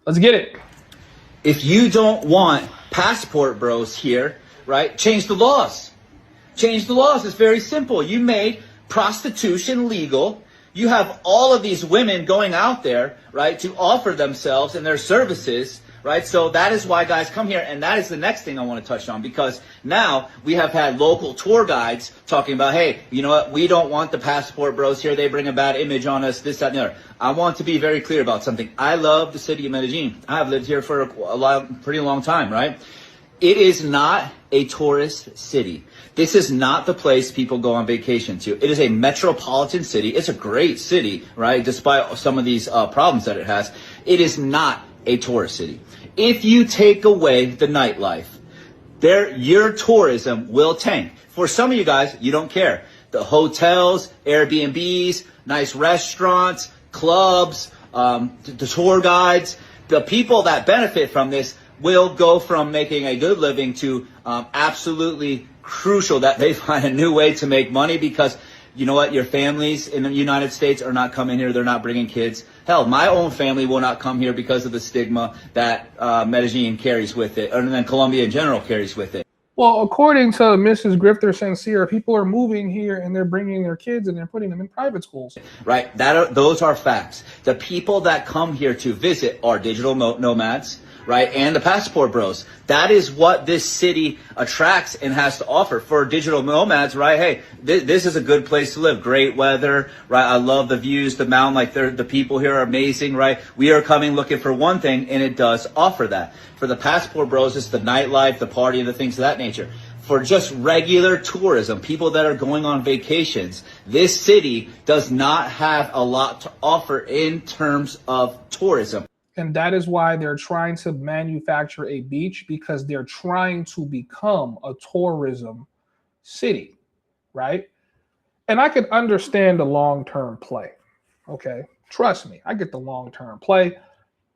Let's get it. If you don't want passport bros here, right, change the laws. Change the laws. It's very simple. You made prostitution legal. You have all of these women going out there, right, to offer themselves and their services, right? So that is why guys come here. And that is the next thing I want to touch on, because now we have had local tour guides talking about, hey, you know what? We don't want the passport bros here. They bring a bad image on us, this, that, and the other. I want to be very clear about something. I love the city of Medellin. I have lived here for a pretty long time, right? It is not a tourist city. This is not the place people go on vacation to. It is a metropolitan city. It's a great city, right? Despite some of these problems that it has, it is not a tourist city. If you take away the nightlife, your tourism will tank. For some of you guys, you don't care. The hotels, Airbnbs, nice restaurants, clubs, the tour guides, the people that benefit from this will go from making a good living to absolutely crucial that they find a new way to make money, because you know what? Your families in the United States are not coming here. They're not bringing kids. Hell, my own family will not come here because of the stigma that Medellin carries with it, and then Colombia in general carries with it. Well, according to Mrs. Grifter Sincere, people are moving here and they're bringing their kids and they're putting them in private schools. Right. Those are facts. The people that come here to visit are digital nomads, right? And the passport bros. That is what this city attracts and has to offer for digital nomads, right? Hey, this is a good place to live. Great weather, right? I love the views, the mountain, like the people here are amazing, right? We are coming looking for one thing, and it does offer that. For the passport bros, it's the nightlife, the party, and the things of that nature. For just regular tourism, people that are going on vacations, this city does not have a lot to offer in terms of tourism. And that is why they're trying to manufacture a beach, because they're trying to become a tourism city, right? And I can understand the long-term play, okay? Trust me, I get the long-term play.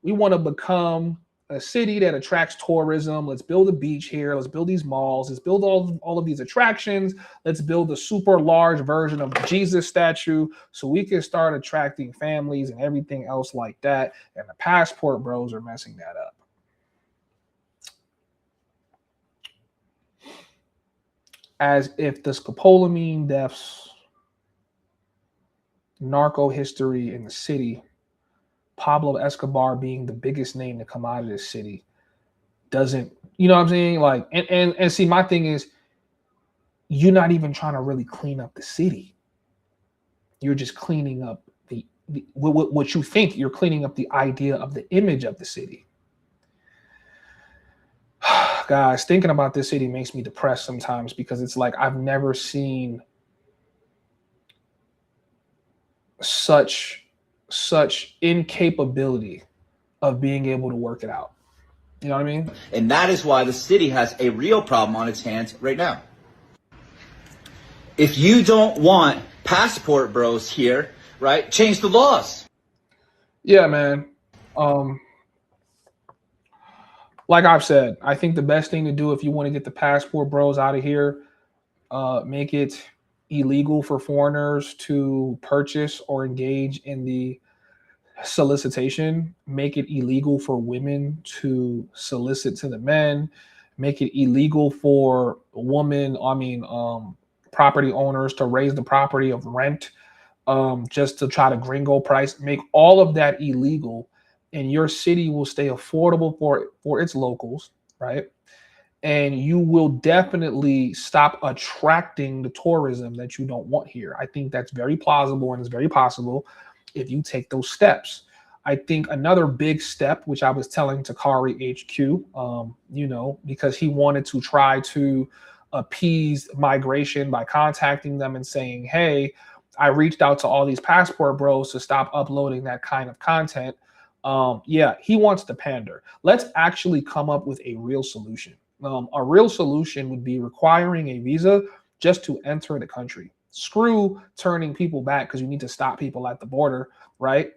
We want to become a city that attracts tourism. Let's build a beach here. Let's build these malls. Let's build all of these attractions. Let's build a super large version of the Jesus statue so we can start attracting families and everything else like that. And the passport bros are messing that up. As if the scopolamine deaths, narco history in the city, Pablo Escobar being the biggest name to come out of this city doesn't, you know what I'm saying? Like, and see, my thing is, you're not even trying to really clean up the city. You're just cleaning up what you think. You're cleaning up the idea of the image of the city. Guys, thinking about this city makes me depressed sometimes, because it's like I've never seen such incapability of being able to work it out. You know what I mean? And that is why the city has a real problem on its hands right now. If you don't want passport bros here, right, change the laws. Yeah, man. Like I've said, I think the best thing to do if you want to get the passport bros out of here, make it illegal for foreigners to purchase or engage in the solicitation, make it illegal for women to solicit to the men, make it illegal for property owners to raise the property of rent just to try to gringo price, make all of that illegal, and your city will stay affordable for its locals, right? And you will definitely stop attracting the tourism that you don't want here. I think that's very plausible and it's very possible if you take those steps. I think another big step, which I was telling Takari HQ, because he wanted to try to appease migration by contacting them and saying, hey, I reached out to all these passport bros to stop uploading that kind of content. Yeah, he wants to pander. Let's actually come up with a real solution. A real solution would be requiring a visa just to enter the country. Screw turning people back because you need to stop people at the border, right?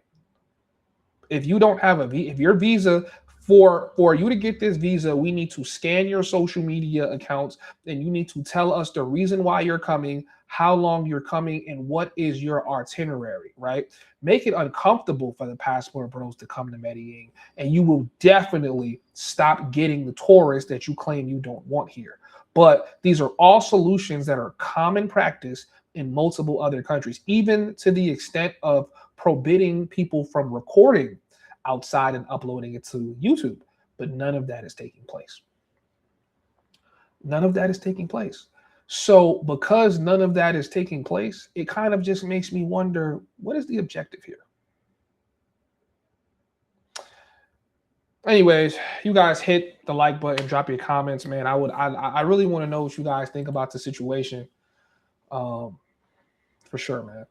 If you don't have if your visa For you to get this visa, we need to scan your social media accounts, and you need to tell us the reason why you're coming, how long you're coming, and what is your itinerary, right? Make it uncomfortable for the passport bros to come to Medellin, and you will definitely stop getting the tourists that you claim you don't want here. But these are all solutions that are common practice in multiple other countries, even to the extent of prohibiting people from recording outside and uploading it to YouTube. But none of that is taking place. None of that is taking place. So because none of that is taking place, it kind of just makes me wonder, what is the objective here? Anyways, you guys hit the like button, drop your comments, man. I really want to know what you guys think about the situation. For sure, man.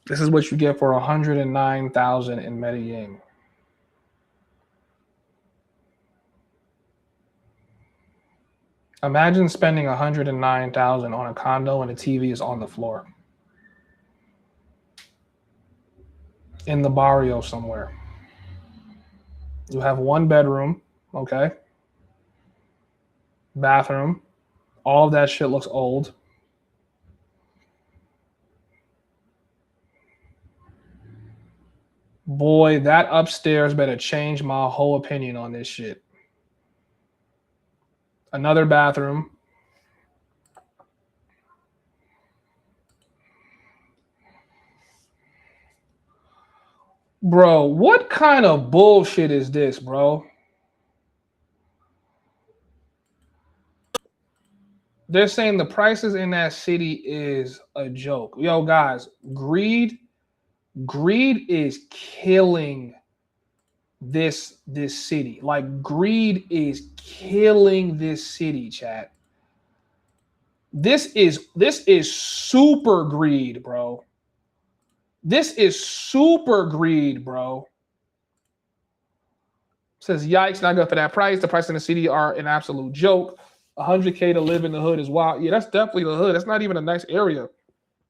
This is what you get for 109,000 in Medellin. Imagine spending 109,000 on a condo and the TV is on the floor in the barrio somewhere. You have one bedroom, okay? Bathroom. All of that shit looks old. Boy, that upstairs better change my whole opinion on this shit. Another bathroom. Bro, what kind of bullshit is this, bro? They're saying the prices in that city is a joke. Yo, guys, greed is killing this city. Like, greed is killing this city, chat. This is super greed, bro. This is super greed, bro. Says, yikes, not good for that price. The prices in the city are an absolute joke. 100K to live in the hood is wild. Yeah, that's definitely the hood. That's not even a nice area.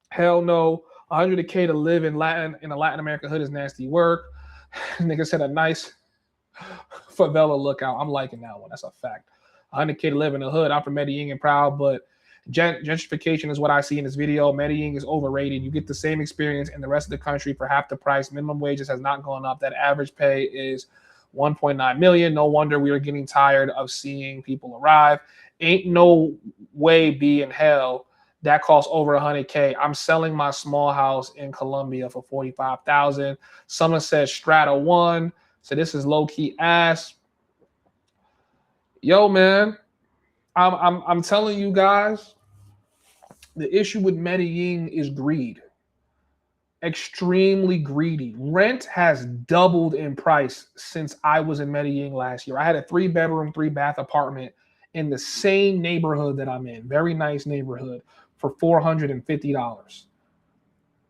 Hell no. 100K to live in a Latin American hood is nasty work. Nigga said a nice favela lookout. I'm liking that one. That's a fact. 100K to live in the hood. I'm from Medellin and proud, but gentrification is what I see in this video. Medellin is overrated. You get the same experience in the rest of the country for half the price. Minimum wages has not gone up. That average pay is 1.9 million. No wonder we are getting tired of seeing people arrive. Ain't no way be in hell that costs over 100K. I'm selling my small house in Colombia for 45,000. Someone said Strata 1. So this is low-key ass. Yo, man, I'm telling you guys, the issue with Medellin is greed. Extremely greedy. Rent has doubled in price since I was in Medellin last year. I had a 3-bedroom, 3-bath apartment in the same neighborhood that I'm in. Very nice neighborhood for $450.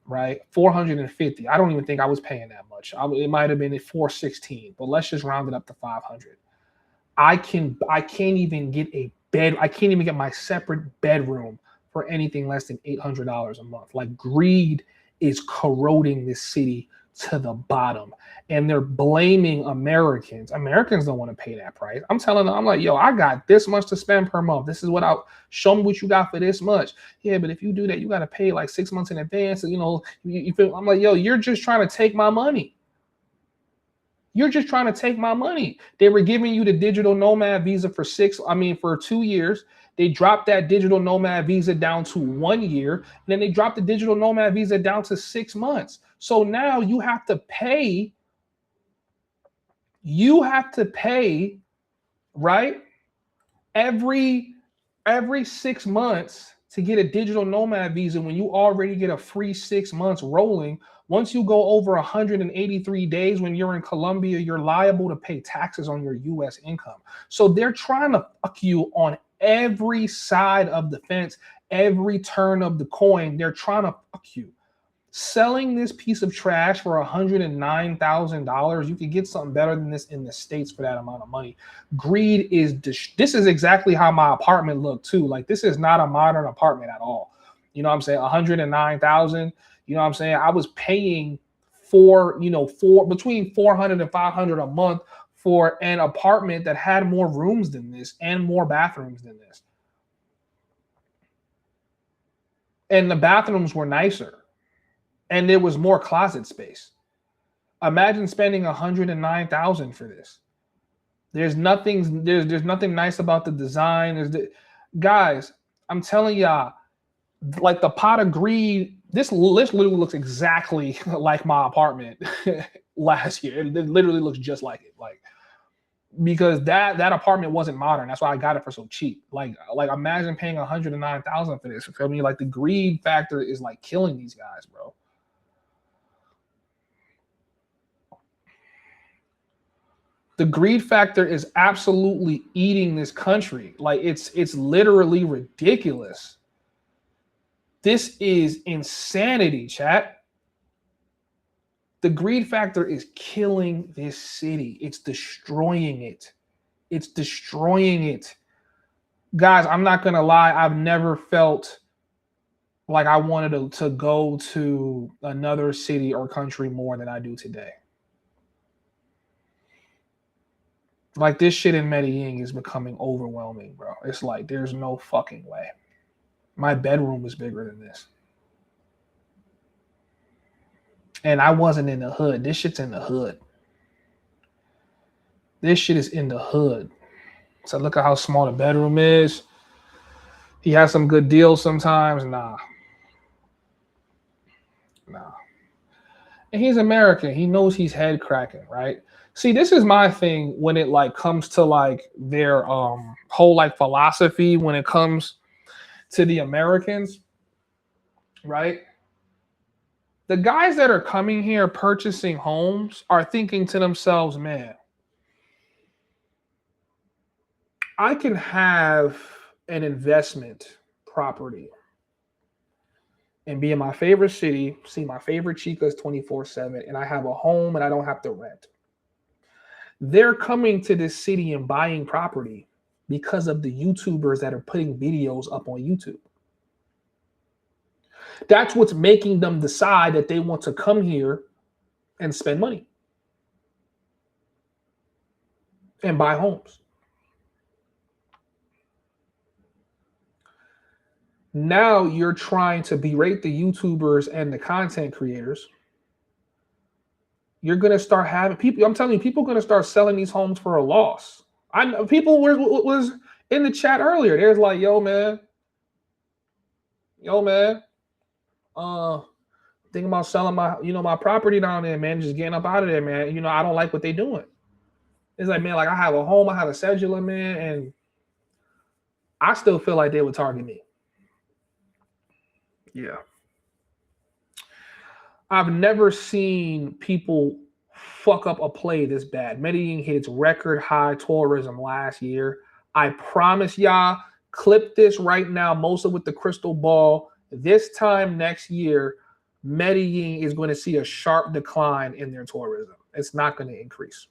Right? $450. I don't even think I was paying that much. It might have been at $416, but let's just round it up to $500. I can't even get a bed. I can't even get my separate bedroom for anything less than $800 a month. Like, greed is corroding this city to the bottom, and they're blaming Americans. Americans don't want to pay that price. I'm telling them, I'm like, yo, I got this much to spend per month. This is what show me what you got for this much. Yeah, but if you do that, you got to pay like 6 months in advance. You know, you feel, I'm like, yo, you're just trying to take my money. You're just trying to take my money. They were giving you the digital nomad visa for 2 years. They dropped that digital nomad visa down to 1 year. And then they dropped the digital nomad visa down to 6 months. So now you have to pay. Right? Every 6 months to get a digital nomad visa when you already get a free 6 months rolling. Once you go over 183 days when you're in Colombia, you're liable to pay taxes on your U.S. income. So they're trying to fuck you on every side of the fence, every turn of the coin. They're trying to fuck you. Selling this piece of trash for $109,000, you could get something better than this in the States for that amount of money. Greed is, this is exactly how my apartment looked too. Like, this is not a modern apartment at all. You know what I'm saying? 109,000. You know what I'm saying? I was paying for between 400 and 500 a month for an apartment that had more rooms than this and more bathrooms than this. And the bathrooms were nicer. And there was more closet space. Imagine spending 109,000 for this. There's nothing nice about the design. Guys, I'm telling y'all, like the pot of greed, this literally looks exactly like my apartment last year. It literally looks just like it. Like, because that apartment wasn't modern. That's why I got it for so cheap. Like imagine paying 109,000 for this. You feel me? Like the greed factor is like killing these guys, bro. The greed factor is absolutely eating this country. Like it's literally ridiculous. This is insanity, chat. The greed factor is killing this city. It's destroying it. It's destroying it. Guys, I'm not going to lie. I've never felt like I wanted to go to another city or country more than I do today. Like this shit in Medellin is becoming overwhelming, bro. It's like there's no fucking way. My bedroom is bigger than this. And I wasn't in the hood. This shit's in the hood. This shit is in the hood. So look at how small the bedroom is. He has some good deals sometimes. Nah. And he's American. He knows he's head cracking, right? See, this is my thing when it like comes to like their whole like philosophy when it comes to the Americans, right? The guys that are coming here purchasing homes are thinking to themselves, man, I can have an investment property and be in my favorite city, see my favorite chicas 24/7, and I have a home and I don't have to rent. They're coming to this city and buying property because of the YouTubers that are putting videos up on YouTube. That's what's making them decide that they want to come here and spend money and buy homes. Now you're trying to berate the YouTubers and the content creators. You're going to start having people, I'm telling you, people are going to start selling these homes for a loss. I know people was in the chat earlier. There's like, yo, man, thinking about selling my property down there, man, just getting up out of there, man. I don't like what they're doing. It's like, man, like I have a home, I have a cedula, man, and I still feel like they would target me. Yeah. I've never seen people fuck up a play this bad. Medellin hit its record high tourism last year. I promise y'all, clip this right now, Mosa with the crystal ball. This time next year, Medellin is going to see a sharp decline in their tourism. It's not going to increase.